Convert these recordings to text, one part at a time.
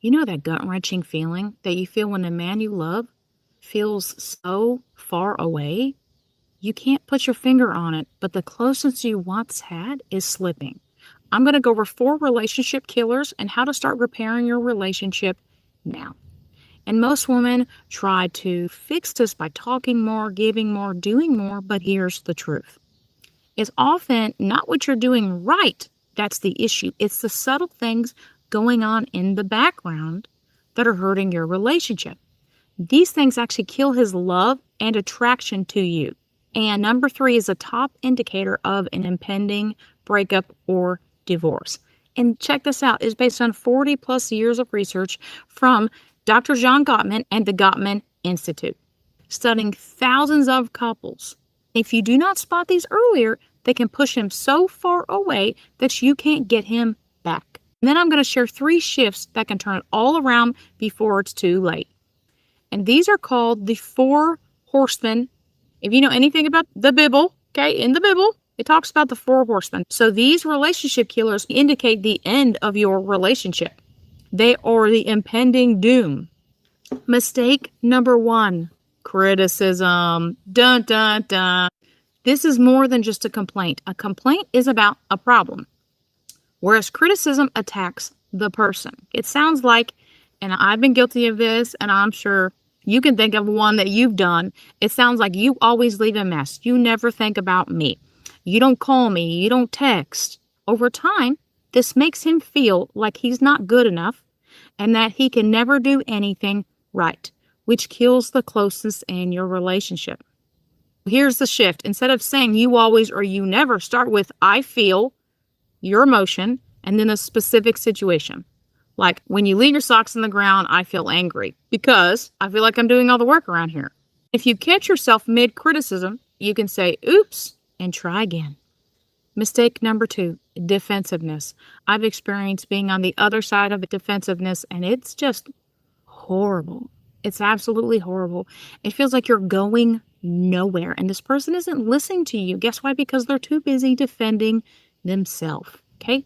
You know that gut-wrenching feeling that you feel when the man you love feels so far away? You can't put your finger on it, but the closeness you once had is slipping. I'm going to go over 4 relationship killers and how to start repairing your relationship now. And most women try to fix this by talking more, giving more, doing more, but here's the truth. It's often not what you're doing right that's the issue. It's the subtle things going on in the background that are hurting your relationship. These things actually kill his love and attraction to you. And number 3 is a top indicator of an impending breakup or divorce. And check this out, it's based on 40 plus years of research from Dr. John Gottman and the Gottman Institute, studying thousands of couples. If you do not spot these earlier, they can push him so far away that you can't get him back. And then I'm going to share 3 shifts that can turn it all around before it's too late. And these are called the 4 horsemen. If you know anything about the Bible, okay, in the Bible, it talks about the 4 horsemen. So these relationship killers indicate the end of your relationship. They are the impending doom. Mistake number 1, criticism. Dun, dun, dun. This is more than just a complaint. A complaint is about a problem, whereas criticism attacks the person. It sounds like, and I've been guilty of this, and I'm sure you can think of one that you've done. It sounds like you always leave a mess. You never think about me. You don't call me. You don't text. Over time, this makes him feel like he's not good enough and that he can never do anything right, which kills the closeness in your relationship. Here's the shift. Instead of saying you always or you never, start with I feel, your emotion, and then a specific situation. Like when you leave your socks on the ground, I feel angry because I feel like I'm doing all the work around here. If you catch yourself mid-criticism, you can say, oops, and try again. Mistake number 2, defensiveness. I've experienced being on the other side of defensiveness, and it's just horrible. It's absolutely horrible. It feels like you're going nowhere, and this person isn't listening to you. Guess why? Because they're too busy defending themselves, okay?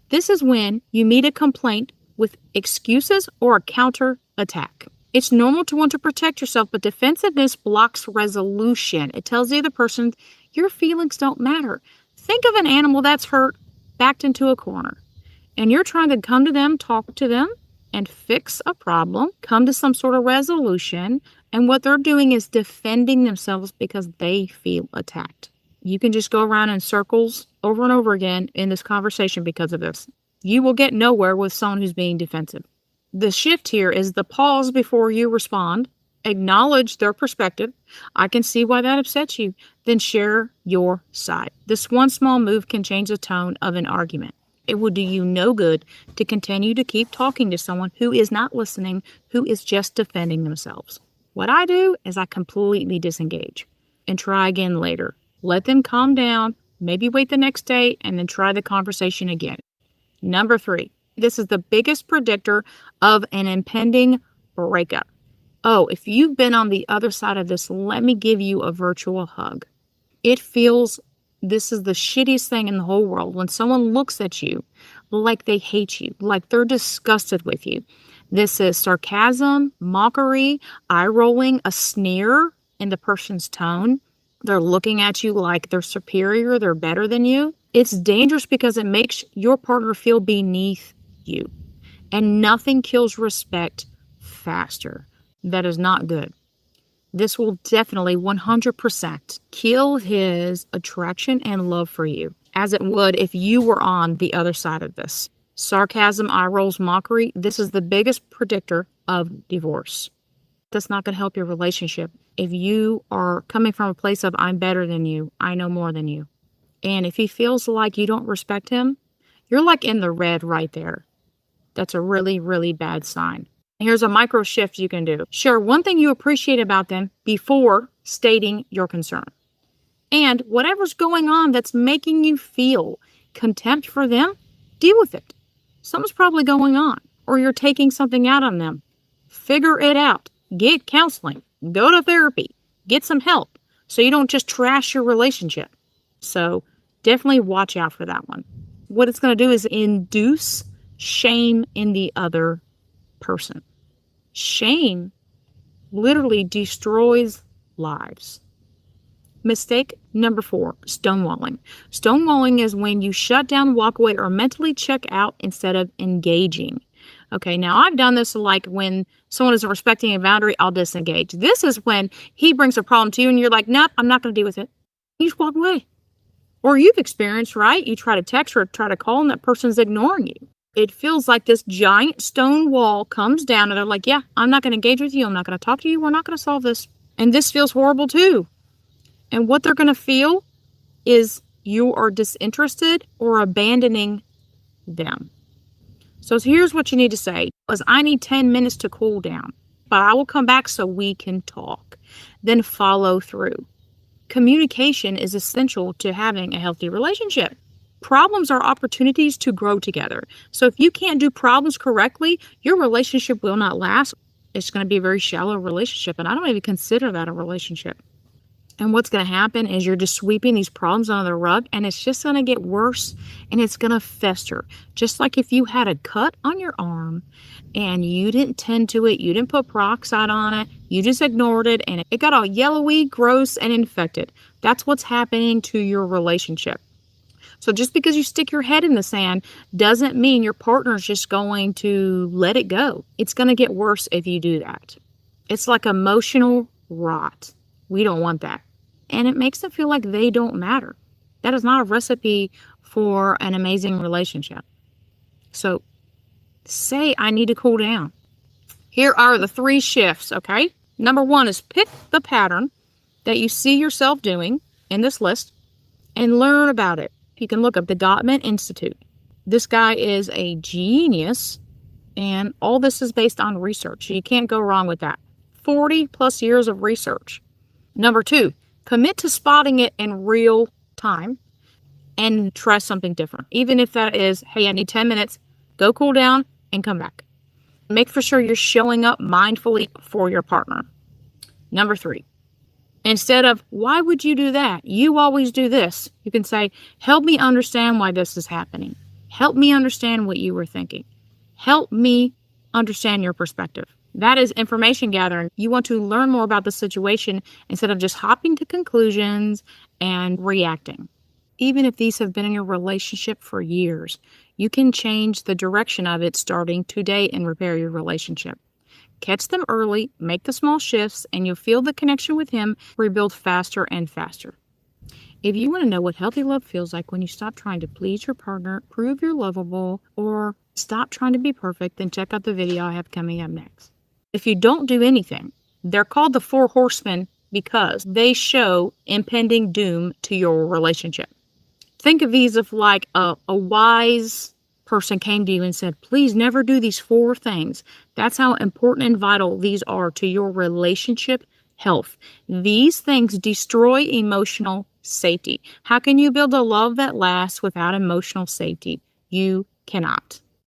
This is when you meet a complaint with excuses or a counter attack. It's normal to want to protect yourself, but defensiveness blocks resolution. It tells the other person your feelings don't matter. Think of an animal that's hurt, backed into a corner, and you're trying to come to them, talk to them, and fix a problem, come to some sort of resolution, and what they're doing is defending themselves because they feel attacked. You can just go around in circles over and over again in this conversation because of this. You will get nowhere with someone who's being defensive. The shift here is the pause before you respond. Acknowledge their perspective. I can see why that upsets you. Then share your side. This one small move can change the tone of an argument. It will do you no good to continue to keep talking to someone who is not listening, who is just defending themselves. What I do is I completely disengage and try again later. Let them calm down, maybe wait the next day, and then try the conversation again. Number 3, this is the biggest predictor of an impending breakup. Oh, if you've been on the other side of this, let me give you a virtual hug. It feels this is the shittiest thing in the whole world when someone looks at you like they hate you, like they're disgusted with you. This is sarcasm, mockery, eye rolling, a sneer in the person's tone. They're looking at you like they're superior, they're better than you. It's dangerous because it makes your partner feel beneath you. And nothing kills respect faster. That is not good. This will definitely 100% kill his attraction and love for you, as it would if you were on the other side of this. Sarcasm, eye rolls, mockery, this is the biggest predictor of divorce. That's not going to help your relationship. If you are coming from a place of I'm better than you, I know more than you. And if he feels like you don't respect him, you're like in the red right there. That's a really, really bad sign. Here's a micro shift you can do. Share one thing you appreciate about them before stating your concern. And whatever's going on that's making you feel contempt for them, deal with it. Something's probably going on, or you're taking something out on them. Figure it out. Get counseling. Go to therapy. Get some help so you don't just trash your relationship. So definitely watch out for that one. What it's going to do is induce shame in the other person. Shame literally destroys lives. Mistake number 4, stonewalling. Stonewalling is when you shut down, walk away, or mentally check out instead of engaging. Okay, now I've done this like when someone isn't respecting a boundary, I'll disengage. This is when he brings a problem to you and you're like, nope, I'm not going to deal with it. You just walk away. Or you've experienced, right? You try to text or try to call and that person's ignoring you. It feels like this giant stone wall comes down and they're like, yeah, I'm not going to engage with you. I'm not going to talk to you. We're not going to solve this. And this feels horrible too. And what they're going to feel is you are disinterested or abandoning them. So here's what you need to say is I need 10 minutes to cool down, but I will come back so we can talk. Then follow through. Communication is essential to having a healthy relationship. Problems are opportunities to grow together. So if you can't do problems correctly, your relationship will not last. It's going to be a very shallow relationship, and I don't even consider that a relationship. And what's going to happen is you're just sweeping these problems under the rug, and it's just going to get worse, and it's going to fester. Just like if you had a cut on your arm and you didn't tend to it, you didn't put peroxide on it, you just ignored it, and it got all yellowy, gross, and infected. That's what's happening to your relationship. So just because you stick your head in the sand doesn't mean your partner's just going to let it go. It's going to get worse if you do that. It's like emotional rot. We don't want that. And it makes them feel like they don't matter. That is not a recipe for an amazing relationship. So say I need to cool down. Here are the 3 shifts, okay? Number 1 is pick the pattern that you see yourself doing in this list and learn about it. You can look up the Gottman Institute. This guy is a genius, and all this is based on research. You can't go wrong with that. 40 plus years of research. Number 2, commit to spotting it in real time and try something different. Even if that is, hey, I need 10 minutes, go cool down and come back. Make for sure you're showing up mindfully for your partner. Number 3, instead of, why would you do that? You always do this. You can say, help me understand why this is happening. Help me understand what you were thinking. Help me understand your perspective. That is information gathering. You want to learn more about the situation instead of just hopping to conclusions and reacting. Even if these have been in your relationship for years, you can change the direction of it starting today and repair your relationship. Catch them early, make the small shifts, and you'll feel the connection with him rebuild faster and faster. If you want to know what healthy love feels like when you stop trying to please your partner, prove you're lovable, or stop trying to be perfect, then check out the video I have coming up next. If you don't do anything, they're called the 4 horsemen because they show impending doom to your relationship. Think of these as like a wise person came to you and said, please never do these 4 things. That's how important and vital these are to your relationship health. These things destroy emotional safety. How can you build a love that lasts without emotional safety? You cannot.